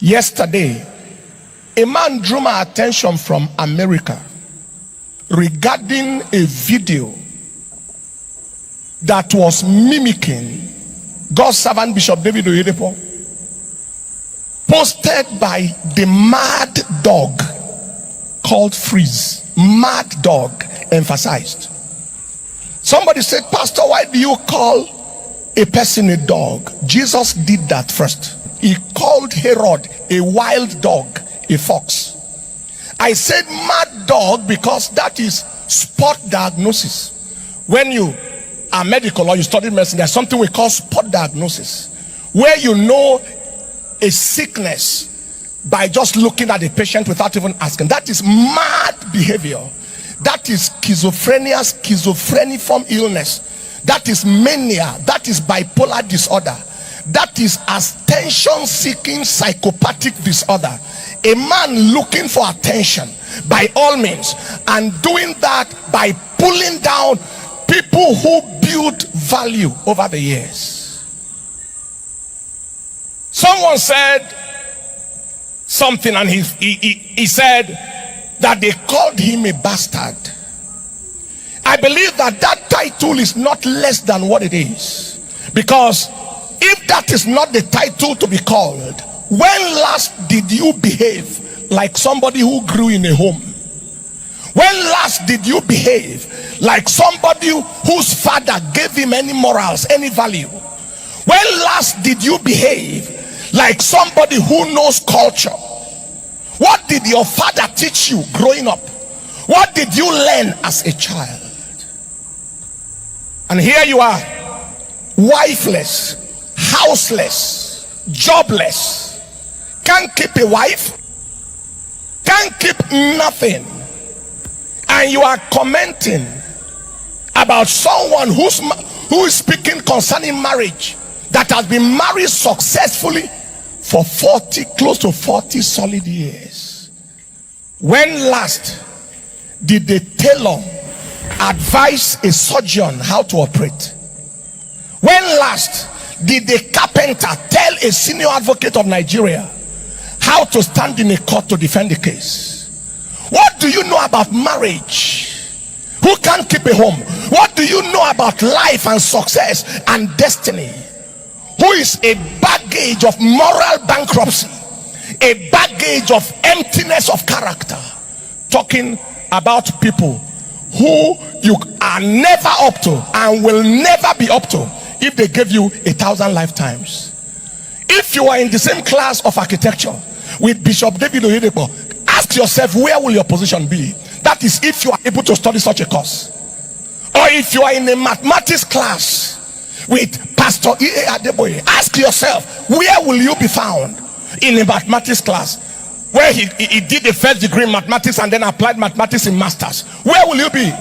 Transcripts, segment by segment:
Yesterday, a man drew my attention from America regarding a video that was mimicking God's servant Bishop David Oyedepo, posted by the mad dog called Freeze. Mad dog emphasized. Somebody said, Pastor, why do you call a person a dog? Jesus did that first. He called Herod a wild dog, a fox. I said mad dog because that is spot diagnosis. When you are medical or you study medicine, there's something we call spot diagnosis, where you know a sickness by just looking at the patient without even asking. That is mad behavior. That is schizophrenia, schizophreniform illness. That is mania. That is bipolar disorder. That is attention-seeking psychopathic disorder. A man looking for attention by all means, and doing that by pulling down people who built value over the years. Someone said something, and he said that they called him a bastard. I believe that that title is not less than what it is, because if that is not the title to be called, when last did you behave like somebody who grew in a home? When last did you behave like somebody whose father gave him any morals, any value? When last did you behave like somebody who knows culture? What did your father teach you growing up? What did you learn as a child? And here you are, wifeless, houseless, jobless, can't keep a wife, can't keep nothing, and you are commenting about someone who is speaking concerning marriage, that has been married successfully for 40, close to 40 solid years. When last did the tailor advise a surgeon how to operate? When last did the carpenter tell a senior advocate of Nigeria how to stand in a court to defend the case? What do you know about marriage? Who can't keep a home? What do you know about life and success and destiny? Who is a baggage of moral bankruptcy, a baggage of emptiness of character, talking about people who you are never up to and will never be up to if they gave you 1,000 lifetimes. If you are in the same class of architecture with Bishop David Oyedepo, ask yourself, where will your position be? That is, if you are able to study such a course. Or if you are in a mathematics class with Pastor E.A. Adeboye, ask yourself, where will you be found in a mathematics class where he did a first degree in mathematics and then applied mathematics in masters? Where will you be?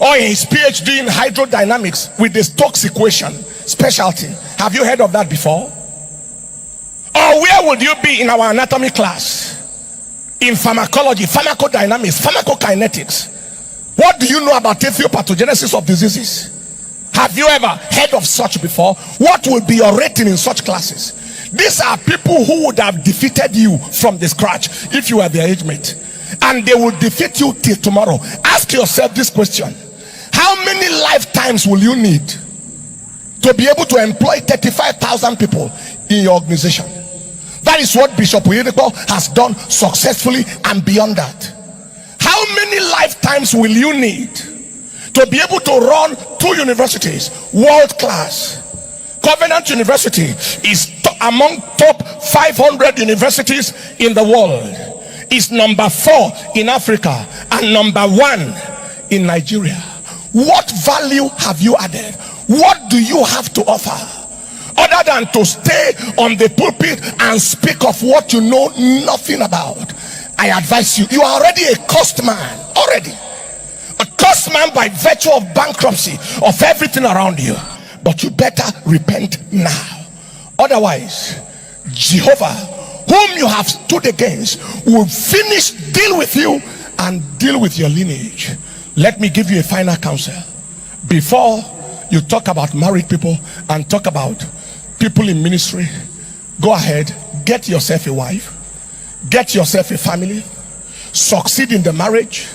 Or in his PhD in hydrodynamics with the Stokes equation specialty. Have you heard of that before? Or where would you be in our anatomy class, in pharmacology, pharmacodynamics, pharmacokinetics? What do you know about pathogenesis of diseases? Have you ever heard of such before? What will be your rating in such classes? These are people who would have defeated you from the scratch if you were their age mate, and they will defeat you till tomorrow. Ask yourself this question: how many lifetimes will you need to be able to employ 35,000 people in your organization? That is what Bishop Oyedepo has done successfully and beyond that. How many lifetimes will you need to be able to run 2 universities, world class? Covenant University is among top 500 universities in the world. It's number 4 in Africa and number 1 in Nigeria. What value have you added? What do you have to offer other than to stay on the pulpit and speak of what you know nothing about? I advise you, you are already a cursed man, already a cursed man by virtue of bankruptcy of everything around you. But you better repent now, otherwise Jehovah, whom you have stood against, will deal with you and deal with your lineage. Let me give you a final counsel before you talk about married people and talk about people in ministry. Go ahead, get yourself a wife, get yourself a family, succeed in the marriage,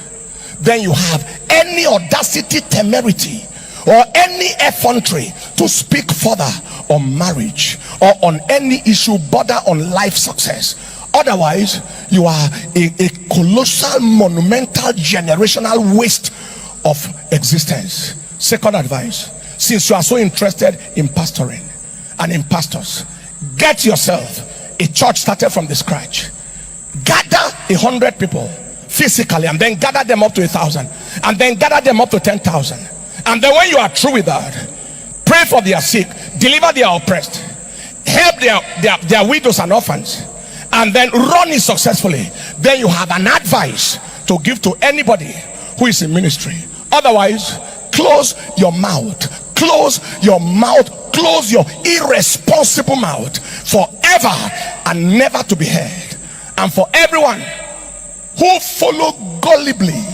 then you have any audacity, temerity, or any effrontery to speak further on marriage or on any issue border on life success. Otherwise, you are a colossal, monumental, generational waste of existence. Second advice, since you are so interested in pastoring and in pastors, get yourself a church started from the scratch. Gather 100 people physically, and then gather them up to 1,000, and then gather them up to 10,000. And then when you are through with that, pray for their sick, deliver their oppressed, help their widows and orphans, and then run it successfully. Then you have an advice to give to anybody who is in ministry. Otherwise, close your mouth, close your mouth, close your irresponsible mouth forever and never to be heard. And for everyone who follow gullibly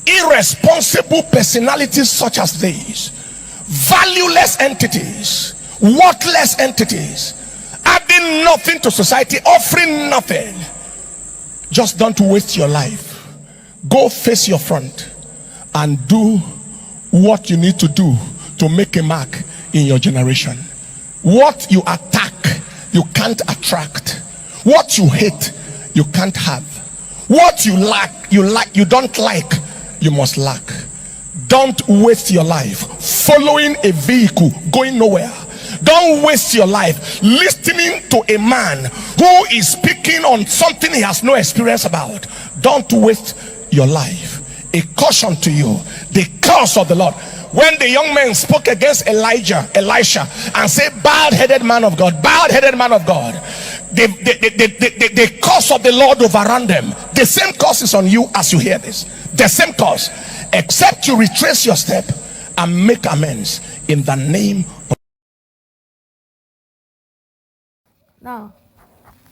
irresponsible personalities such as these, valueless entities, worthless entities, adding nothing to society, offering nothing, just don't waste your life. Go face your front and do what you need to do to make a mark in your generation. What you attack, you can't attract. What you hate, you can't have. What you lack, you don't like, you must lack. Don't waste your life following a vehicle going nowhere. Don't waste your life listening to a man who is speaking on something he has no experience about. Don't waste your life. A caution to you, the curse of the Lord. When the young men spoke against Elisha, and said, bald-headed man of God, bald-headed man of God, the curse of the Lord overran them. The same curse is on you as you hear this. The same curse, except you retrace your step and make amends in the name of. Now,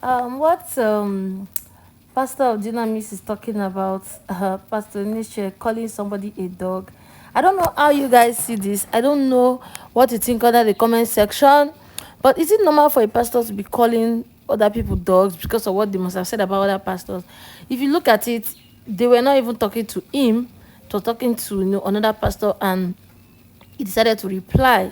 what Pastor of Dynamis is talking about, Pastor Eneche calling somebody a dog. I don't know how you guys see this. I don't know what you think under the comment section. But is it normal for a pastor to be calling other people dogs because of what they must have said about other pastors? If you look at it, they were not even talking to him. They were talking to another pastor, and he decided to reply.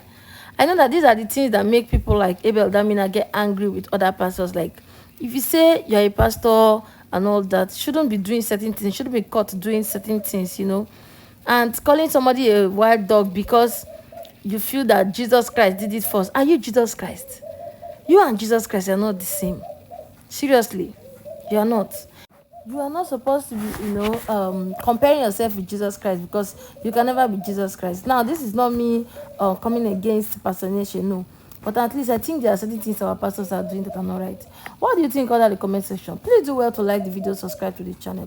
I know that these are the things that make people like Abel, Damina get angry with other pastors. Like, if you say you're a pastor and all that, shouldn't be doing certain things, shouldn't be caught doing certain things, And calling somebody a wild dog because you feel that Jesus Christ did it first. Are you Jesus Christ? You and Jesus Christ are not the same. Seriously, you are not. You are not supposed to be, comparing yourself with Jesus Christ, because you can never be Jesus Christ. Now, this is not me coming against Pastor Eneche, no. But at least I think there are certain things our pastors are doing that are not right. What do you think under the comment section? Please do well to like the video, subscribe to the channel.